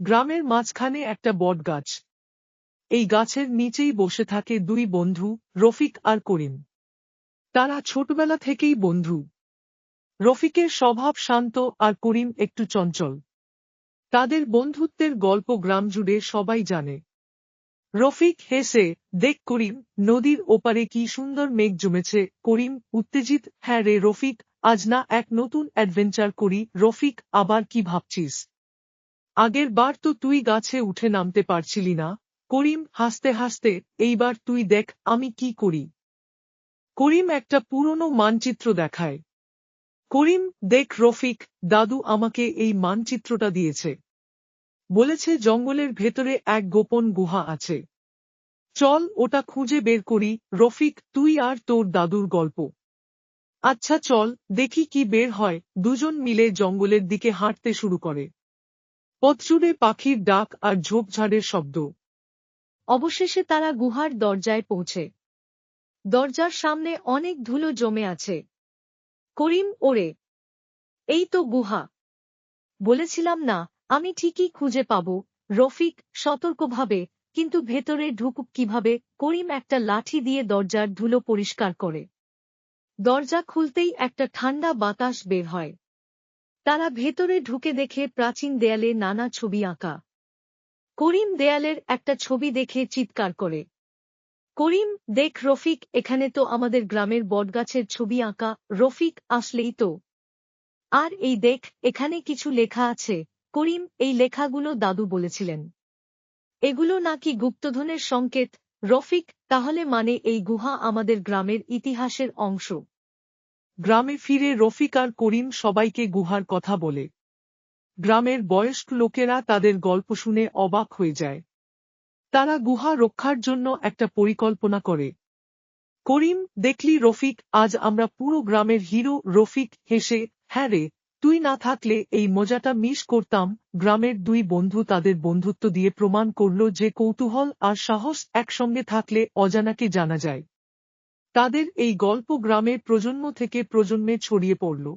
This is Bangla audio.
গ্রামের মাঝখানে একটা বটগাছ। এই গাছের নিচেই বসে থাকে দুই বন্ধু, রফিক আর করিম। তারা ছোটবেলা থেকেই বন্ধু। রফিকের স্বভাব শান্ত আর করিম একটু চঞ্চল। তাদের বন্ধুত্বের গল্প গ্রাম জুড়ে সবাই জানে। রফিক হেসে, দেখ করিম, নদীর ওপারে কি সুন্দর মেঘ জমেছে। করিম উত্তেজিত, হ্যাঁ রে রফিক, আজ না এক নতুন অ্যাডভেঞ্চার করি। রফিক, আবার কি ভাবছিস? আগের বার তো তুই গাছে উঠে নামতে পারছিলি না। করিম হাসতে হাসতে, এইবার তুই দেখ আমি কি করি। করিম একটা পুরনো মানচিত্র দেখায়। করিম, দেখ রফিক, দাদু আমাকে এই মানচিত্রটা দিয়েছে। বলেছে জঙ্গলের ভেতরে এক গোপন গুহা আছে। চল ওটা খুঁজে বের করি। রফিক, তুই আর তোর দাদুর গল্প। আচ্ছা চল, দেখি কি বের হয়। দুজন মিলে জঙ্গলের দিকে হাঁটতে শুরু করে। পথজুড়ে পাখির ডাক আর ঝোপঝাড়ের শব্দ। অবশেষে তারা গুহার দরজায় পৌঁছে। দরজার সামনে অনেক ধুলো জমে আছে। করিম, ওরে, এই তো গুহা। বলেছিলাম না আমি ঠিকই খুঁজে পাব। রফিক সতর্কভাবে, কিন্তু ভেতরে ঢুকুক কিভাবে? করিম একটা লাঠি দিয়ে দরজার ধুলো পরিষ্কার করে। দরজা খুলতেই একটা ঠান্ডা বাতাস বের হয়। তারা ভেতরে ঢুকে দেখে প্রাচীন দেয়ালে নানা ছবি আঁকা। করিম দেয়ালের একটা ছবি দেখে চিৎকার করে। করিম, দেখ রফিক, এখানে তো আমাদের গ্রামের বটগাছের ছবি আঁকা। রফিক, আসলেই তো। আর এই দেখ, এখানে কিছু লেখা আছে। করিম, এই লেখাগুলো দাদু বলেছিলেন। এগুলো নাকি গুপ্তধনের সংকেত। রফিক, তাহলে মানে এই গুহা আমাদের গ্রামের ইতিহাসের অংশ। গ্রামে ফিরে রফিক আর করিম সবাইকে গুহার কথা বলে। গ্রামের বয়স্ক লোকেরা তাদের গল্প শুনে অবাক হয়ে যায়। তারা গুহা রক্ষার জন্য একটা পরিকল্পনা করে। করিম, দেখলি রফিক, আজ আমরা পুরো গ্রামের হিরো। রফিক হেসে, হ্যাঁ রে, তুই না থাকলে এই মজাটা মিস করতাম। গ্রামের দুই বন্ধু তাদের বন্ধুত্ব দিয়ে প্রমাণ করল যে কৌতূহল আর সাহস একসঙ্গে থাকলে অজানাকে জানা যায়। তাদের এই গল্প গ্রামের প্রজন্ম থেকে প্রজন্মে ছড়িয়ে পড়ল।